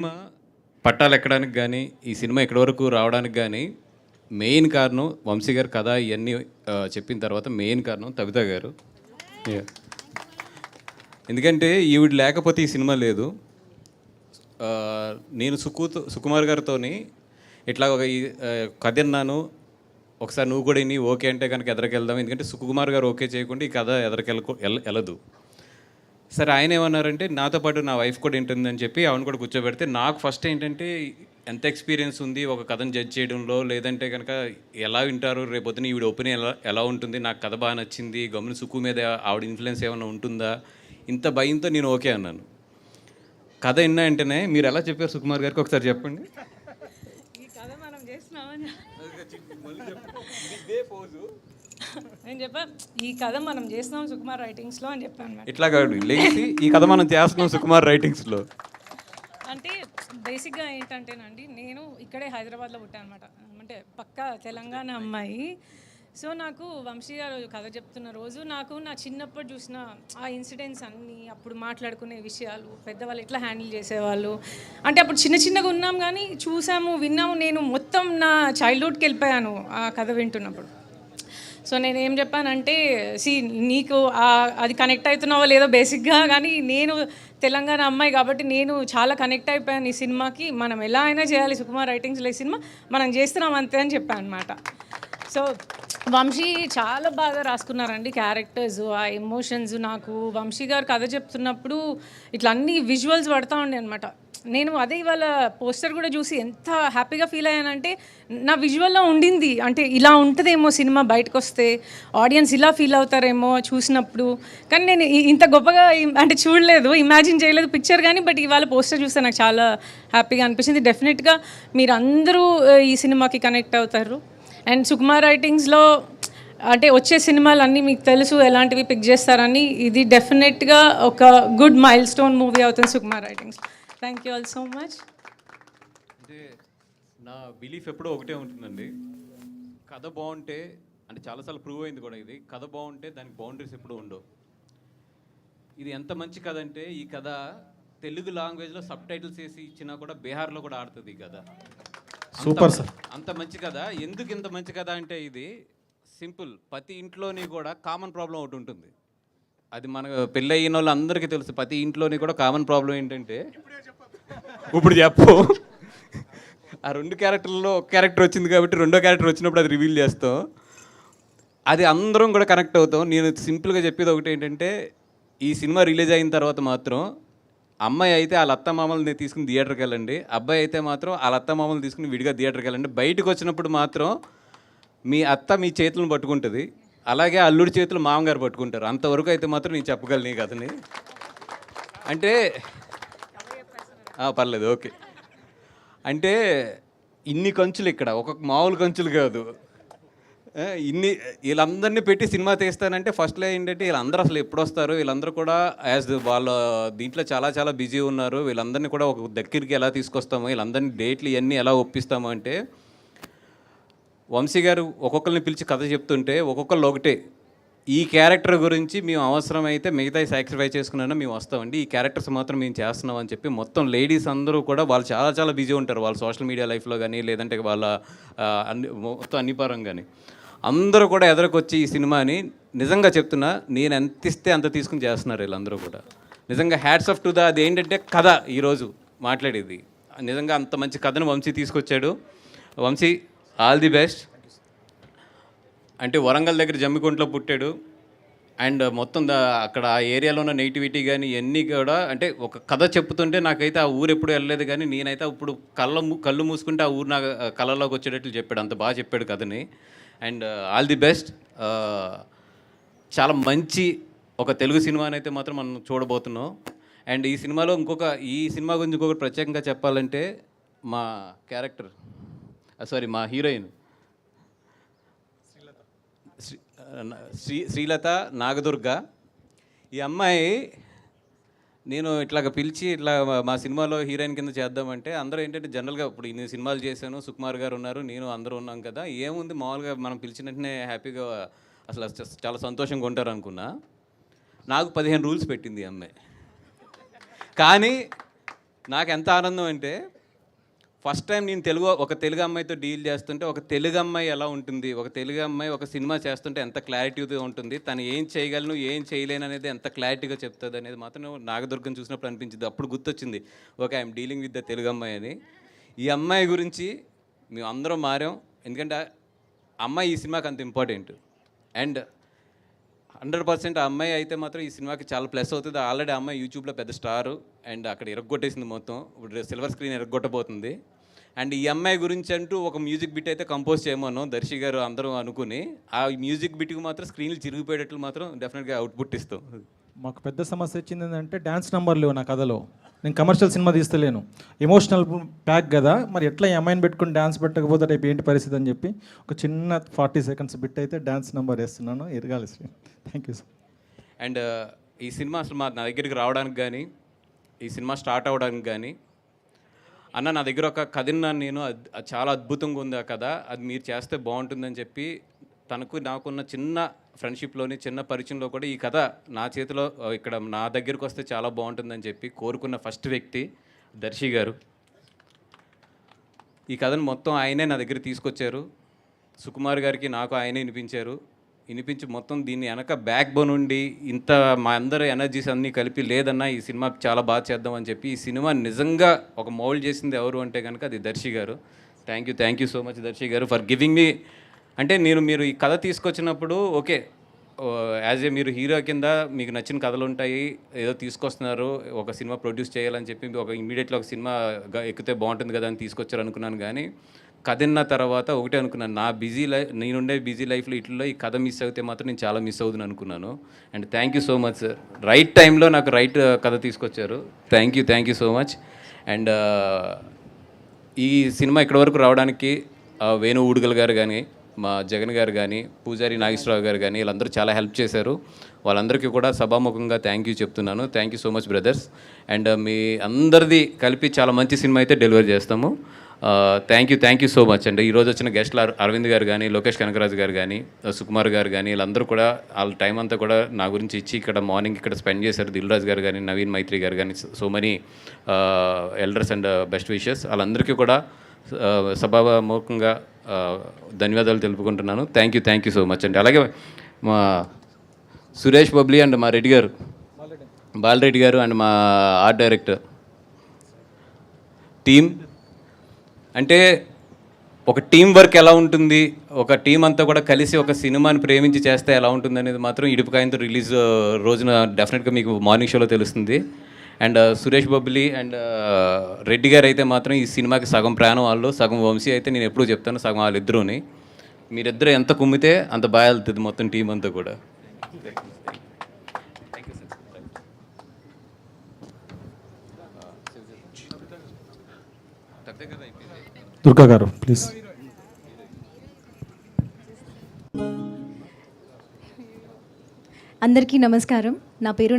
Cinema పట్టాలు ఎక్కడానికి కానీ ఈ సినిమా ఇక్కడి వరకు రావడానికి కానీ మెయిన్ కారణం వంశీ గారి కథ ఇవన్నీ చెప్పిన తర్వాత మెయిన్ కారణం తబిత గారు. Yeah. ఎందుకంటే ఈవిడ లేకపోతే ఈ సినిమా లేదు. నేను సుకుమార్ గారితో ఇట్లా ఒక కథ విన్నాను, ఒకసారి నువ్వు కూడా ఇన్ని ఓకే అంటే కనుక ఎదరికెళ్దాం, ఎందుకంటే సుకుమార్ గారు ఓకే చేయకుండా ఈ కథ వెళ్ళదు. సరే ఆయన ఏమన్నారంటే నాతో పాటు నా వైఫ్ కూడా ఏంటుందని చెప్పి ఆవిడ కూడా కూర్చోబెడితే నాకు ఫస్ట్ ఏంటంటే ఎంత ఎక్స్పీరియన్స్ ఉంది ఒక కథను జడ్జ్ చేయడంలో, లేదంటే కనుక ఎలా వింటారు రేపొద్దున ఈవిడ ఒపీనియన్ ఎలా ఉంటుంది, నాకు కథ బాగా నచ్చింది, గమని సుక్కు మీద ఆవిడ ఇన్ఫ్లుయెన్స్ ఏమైనా ఉంటుందా, ఇంత భయంతో నేను ఓకే అన్నాను. కథ విన్నా వెంటనే మీరు ఎలా చెప్పారు సుకుమార్ గారికి ఒకసారి చెప్పండి. ఈ కథ మనం చేస్తున్నామని నేను చెప్పాను, ఈ కథ మనం చేస్తున్నాం సుకుమార్ రైటింగ్స్లో అని చెప్పాను. ఇట్లా కాదు లేచి ఈ కథ మనం చేస్తున్నాం సుకుమార్ రైటింగ్స్లో అంటే బేసిక్గా ఏంటంటేనండి, నేను ఇక్కడే హైదరాబాద్లో పుట్టాను అనమాట. అంటే పక్కా తెలంగాణ అమ్మాయి. సో నాకు వంశీ గారు కథ చెప్తున్న రోజు నాకు నా చిన్నప్పుడు చూసిన ఆ ఇన్సిడెంట్స్ అన్నీ, అప్పుడు మాట్లాడుకునే విషయాలు, పెద్దవాళ్ళు ఎట్లా హ్యాండిల్ చేసేవాళ్ళు, అంటే అప్పుడు చిన్నగా ఉన్నాం కానీ చూసాము, విన్నాము. నేను మొత్తం నా చైల్డ్హుడ్కి వెళ్ళిపోయాను ఆ కథ వింటున్నప్పుడు. సో నేను ఏం చెప్పానంటే, నీకు అది కనెక్ట్ అవుతున్నావో లేదో బేసిక్గా, కానీ నేను తెలంగాణ అమ్మాయి కాబట్టి నేను చాలా కనెక్ట్ అయిపోయాను ఈ సినిమాకి. మనం ఎలా అయినా చేయాలి సుకుమార్ రైటింగ్స్లో ఈ సినిమా, మనం చేస్తున్నాం అంతే అని చెప్పాను అనమాట. సో వంశీ చాలా బాగా రాసుకున్నారండి క్యారెక్టర్స్, ఆ ఎమోషన్స్. నాకు వంశీ గారు కథ చెప్తున్నప్పుడు ఇట్లా అన్ని విజువల్స్ పడతా ఉండే అనమాట. నేను అదే ఇవాళ పోస్టర్ కూడా చూసి ఎంత హ్యాపీగా ఫీల్ అయ్యానంటే, నా విజువల్లో ఉండింది అంటే ఇలా ఉంటుందేమో సినిమా బయటకు వస్తే, ఆడియన్స్ ఇలా ఫీల్ అవుతారేమో చూసినప్పుడు. కానీ నేను ఇంత గొప్పగా అంటే చూడలేదు, ఇమాజిన్ చేయలేదు పిక్చర్ కానీ, బట్ ఇవాళ పోస్టర్ చూస్తే నాకు చాలా హ్యాపీగా అనిపించింది. డెఫినెట్గా మీరు అందరూ ఈ సినిమాకి కనెక్ట్ అవుతారు. అండ్ సుకుమార్ రైటింగ్స్లో అంటే వచ్చే సినిమాలు అన్నీ మీకు తెలుసు ఎలాంటివి పిక్ చేస్తారని. ఇది డెఫినెట్గా ఒక గుడ్ మైల్ స్టోన్ మూవీ అవుతుంది Sukumar writings. Thank you all so much. అంటే నా బిలీఫ్ ఎప్పుడూ ఒకటే ఉంటుందండి, కథ బాగుంటే, అంటే చాలాసార్లు ప్రూవ్ అయింది కూడా ఇది, కథ బాగుంటే దానికి బౌండరీస్ ఎప్పుడూ ఉండవు. ఇది ఎంత మంచి కథ అంటే ఈ కథ తెలుగు లాంగ్వేజ్లో సబ్ టైటిల్స్ వేసి ఇచ్చినా కూడా బీహార్లో కూడా ఆడుతుంది ఈ కథ. Super sir. అంత మంచి కథ. ఎందుకు ఇంత మంచి కథ అంటే ఇది సింపుల్, ప్రతి ఇంట్లోని కూడా కామన్ ప్రాబ్లం ఒకటి ఉంటుంది. అది మన పెళ్ళి అయిన వాళ్ళు అందరికీ తెలుసు. ప్రతి ఇంట్లోని కూడా కామన్ ప్రాబ్లం ఏంటంటే, ఇప్పుడు చెప్పు, ఆ రెండు క్యారెక్టర్లలో ఒక క్యారెక్టర్ వచ్చింది కాబట్టి రెండో క్యారెక్టర్ వచ్చినప్పుడు అది రివీల్ చేస్తాం, అది అందరం కూడా కనెక్ట్ అవుతాం. నేను సింపుల్గా చెప్పేది ఒకటి ఏంటంటే, ఈ సినిమా రిలీజ్ అయిన తర్వాత మాత్రం అమ్మాయి అయితే వాళ్ళ అత్తమామల్ని తీసుకుని థియేటర్కి వెళ్ళండి, అబ్బాయి అయితే మాత్రం వాళ్ళ అత్తమామల్ని తీసుకుని విడిగా థియేటర్కి వెళ్ళండి. బయటకు వచ్చినప్పుడు మాత్రం మీ అత్త మీ చేతులను పట్టుకుంటుంది, అలాగే అల్లుడి చేతులు మామగారు పట్టుకుంటారు. అంతవరకు అయితే మాత్రం నేను చెప్పగలను ఈ కథని. అంటే పర్లేదు ఓకే. అంటే ఇన్ని కంచులు ఇక్కడ, ఒక మామూలు కంచులు కాదు, వీళ్ళందరినీ పెట్టి సినిమా తీస్తానంటే ఫస్ట్లో ఏంటంటే వీళ్ళందరూ అసలు ఎప్పుడు వస్తారు, వీళ్ళందరూ కూడా యాజ్ వాళ్ళ దీంట్లో చాలా చాలా బిజీ ఉన్నారు, వీళ్ళందరినీ కూడా ఒక దగ్గరికి ఎలా తీసుకొస్తాము, వీళ్ళందరినీ డేట్లు ఇవన్నీ ఎలా ఒప్పిస్తాము అంటే, వంశీ గారు ఒక్కొక్కరిని పిలిచి కథ చెప్తుంటే ఒక్కొక్కళ్ళు ఒకటే, ఈ క్యారెక్టర్ గురించి మేము అవసరమైతే మిగతా సాక్రిఫైస్ చేసుకున్నా మేము వస్తామండి, ఈ క్యారెక్టర్స్ మాత్రం మేము చేస్తున్నాం అని చెప్పి మొత్తం లేడీస్ అందరూ కూడా వాళ్ళు చాలా చాలా బిజీ ఉంటారు వాళ్ళ సోషల్ మీడియా లైఫ్లో కానీ, లేదంటే వాళ్ళ మొత్తం అన్ని పరంగాని అందరూ కూడా ఎదురుకొచ్చి ఈ సినిమాని నిజంగా చెప్తున్నా, నేను ఎంత ఇస్తే అంత తీసుకుని చేస్తున్నారు వీళ్ళందరూ కూడా. నిజంగా హ్యాట్స్ ఆఫ్ టు అది ఏంటంటే కథ ఈరోజు మాట్లాడేది నిజంగా అంత మంచి కథను వంశీ తీసుకొచ్చాడు. Vamsi all the best. అంటే వరంగల్ దగ్గర జమ్మికుంటలో పుట్టాడు, అండ్ మొత్తం అక్కడ ఆ ఏరియాలో ఉన్న నెగిటివిటీ కానీ ఇవన్నీ కూడా, అంటే ఒక కథ చెప్తుంటే నాకైతే ఆ ఊరు ఎప్పుడు వెళ్ళలేదు కానీ నేనైతే ఇప్పుడు కళ్ళు మూసుకుంటే ఆ ఊరు నా కళలోకి వచ్చేటట్లు చెప్పాడు, అంత బాగా చెప్పాడు కథని. And all the best. చాలా మంచి ఒక తెలుగు సినిమాని అయితే మాత్రం మనం చూడబోతున్నాం. అండ్ ఈ సినిమాలో ఈ సినిమా గురించి ఇంకొకటి ప్రత్యేకంగా చెప్పాలంటే, మా క్యారెక్టర్ మా హీరోయిన్ శ్రీలత నాగదుర్గ, ఈ అమ్మాయి నేను ఇట్లాగ పిలిచి ఇట్లా మా సినిమాలో హీరోయిన్ కింద చేద్దామంటే అందరూ ఏంటంటే జనరల్గా ఇప్పుడు ఇన్ని సినిమాలు చేశాను, సుకుమార్ గారు ఉన్నారు, నేను అందరూ ఉన్నాం కదా, ఏముంది మామూలుగా మనం పిలిచిన వెంటనే హ్యాపీగా అసలు చాలా సంతోషంగా ఉంటారు అనుకున్నా. నాకు 15 రూల్స్ పెట్టింది ఈ అమ్మాయి. కానీ నాకు ఎంత ఆనందం అంటే ఫస్ట్ టైం నేను ఒక తెలుగు అమ్మాయితో డీల్ చేస్తుంటే ఒక తెలుగు అమ్మాయి ఎలా ఉంటుంది, ఒక తెలుగు అమ్మాయి ఒక సినిమా చేస్తుంటే ఎంత క్లారిటీగా ఉంటుంది, తను ఏం చేయగలను ఏం చేయలేను అనేది ఎంత క్లారిటీగా చెప్తుంది అనేది మాత్రం నాగదుర్గం చూసినప్పుడు అనిపించింది. అప్పుడు గుర్తొచ్చింది, okay I'm dealing with the Telugu అమ్మాయి అని. ఈ అమ్మాయి గురించి మేము అందరం మారాం, ఎందుకంటే అమ్మాయి ఈ సినిమాకి అంత ఇంపార్టెంట్. అండ్ 100% ఆ అమ్మాయి అయితే మాత్రం ఈ సినిమాకి చాలా ప్లస్ అవుతుంది. ఆల్రెడీ ఆ అమ్మాయి యూట్యూబ్లో పెద్ద స్టారు అండ్ అక్కడ ఇరగొట్టేసింది మొత్తం. ఇప్పుడు సిల్వర్ స్క్రీన్ ఇరగొట్టబోతుంది. అండ్ ఈ అమ్మాయి గురించి అంటూ ఒక మ్యూజిక్ బిట్ అయితే కంపోజ్ చేయమను దర్శి గారు అందరూ అనుకుని, ఆ మ్యూజిక్ బిట్కి మాత్రం స్క్రీన్లు చిరిగిపోయేటట్లు మాత్రం డెఫినెట్గా అవుట్పుట్ ఇస్తాం. మాకు పెద్ద సమస్య వచ్చింది ఏంటంటే డ్యాన్స్ నెంబర్ లేవు నా కథలో. నేను కమర్షియల్ సినిమా తీస్తలేను, ఎమోషనల్ ప్యాక్ కదా, మరి ఎట్లా ఈ అమ్మాయిని పెట్టుకుని డ్యాన్స్ పెట్టకపోతే రేపు ఏంటి పరిస్థితి అని చెప్పి ఒక చిన్న 40 seconds బిట్ అయితే డ్యాన్స్ నెంబర్ వేస్తున్నాను. ఎరగాలి Sri. Thank you sir. And ఈ సినిమా అసలు నా దగ్గరికి రావడానికి కానీ, ఈ సినిమా స్టార్ట్ అవ్వడానికి కానీ, అన్న నా దగ్గర ఒక కథ విన్నాను నేను, అది చాలా అద్భుతంగా ఉంది ఆ కథ, అది మీరు చేస్తే బాగుంటుందని చెప్పి నాకున్న చిన్న ఫ్రెండ్షిప్లోని చిన్న పరిచయంలో కూడా ఈ కథ నా చేతిలో ఇక్కడ నా దగ్గరికి వస్తే చాలా బాగుంటుందని చెప్పి కోరుకున్న ఫస్ట్ వ్యక్తి దర్శి గారు. ఈ కథను మొత్తం ఆయనే నా దగ్గర తీసుకొచ్చారు. సుకుమార్ గారికి నాకు ఆయనే వినిపించి మొత్తం దీన్ని వెనక బ్యాక్ బోన్ ఉండి ఇంత మా అందరి ఎనర్జీస్ అన్నీ కలిపి లేదన్నా ఈ సినిమా చాలా బాగా చేద్దామని చెప్పి ఈ సినిమా నిజంగా ఒక మౌల్డ్ చేసింది ఎవరు అంటే కనుక అది దర్శి గారు. Thank you so much Darshi గారు ఫర్ గివింగ్ మీ. అంటే మీరు ఈ కథ తీసుకొచ్చినప్పుడు ఓకే యాజ్ ఏ మీరు హీరో కింద మీకు నచ్చిన కథలు ఉంటాయి, ఏదో తీసుకొస్తున్నారు ఒక సినిమా ప్రొడ్యూస్ చేయాలని చెప్పి ఇమీడియట్లీ ఒక సినిమా ఎక్కితే బాగుంటుంది కదా అని తీసుకొచ్చారు అనుకున్నాను. కానీ కథ విన్న తర్వాత ఒకటే అనుకున్నాను, నేనుండే బిజీ లైఫ్లో ఇట్లలో ఈ కథ మిస్ అయితే మాత్రం నేను చాలా మిస్ అవుతుంది అనుకున్నాను. And thank you so much sir, right టైంలో నాకు రైట్ కథ తీసుకొచ్చారు. Thank you so much. And ఈ సినిమా ఇక్కడి వరకు రావడానికి వేణు ఊడుగల్ గారు కానీ, మా జగన్ గారు కానీ, పూజారి నాగేశ్వరరావు గారు కానీ వీళ్ళందరూ చాలా హెల్ప్ చేశారు. వాళ్ళందరికీ కూడా సభాముఖంగా థ్యాంక్ యూ చెప్తున్నాను. Thank you so much brothers. And మీ అందరిది కలిపి చాలా మంచి సినిమా అయితే డెలివరీ చేస్తాము. థ్యాంక్ యూ సో మచ్ అండి. ఈరోజు వచ్చిన గెస్ట్లు అరవింద్ గారు కానీ, లోకేష్ కనకరాజు గారు కానీ, సుకుమార్ గారు కానీ వీళ్ళందరూ కూడా వాళ్ళ టైం అంతా కూడా నా గురించి ఇచ్చి ఇక్కడ మార్నింగ్ ఇక్కడ స్పెండ్ చేశారు. దిల్ రాజు గారు కానీ, నవీన్ మైత్రి గారు కానీ, so many elders and best wishes. వాళ్ళందరికీ కూడా సభాముఖంగా ధన్యవాదాలు తెలుపుకుంటున్నాను. థ్యాంక్ యూ సో మచ్ అండి. అలాగే మా సురేష్ బబ్లీ అండ్ మా రెడ్డి గారు, బాలరెడ్డి గారు అండ్ మా ఆర్ట్ డైరెక్టర్ టీమ్. అంటే ఒక టీం వర్క్ ఎలా ఉంటుంది, ఒక టీం అంతా కూడా కలిసి ఒక సినిమాని ప్రేమించి చేస్తే ఎలా ఉంటుంది అనేది మాత్రం ఇడుపుకాయంతో రిలీజ్ రోజున డెఫినెట్గా మీకు మార్నింగ్ షోలో తెలుస్తుంది. అండ్ సురేష్ బబ్లీ అండ్ రెడ్డి గారు అయితే మాత్రం ఈ సినిమాకి సగం ప్రాణం వాళ్ళు, సగం వంశీ అయితే నేను ఎప్పుడూ చెప్తాను సగం వాళ్ళిద్దరూని. మీరిద్దరు ఎంత కుమ్మితే అంత బాగా వెళ్తుంది మొత్తం టీం అంతా కూడా. దుర్గా గారు ప్లీజ్. అందరికీ నమస్కారం. నా పేరు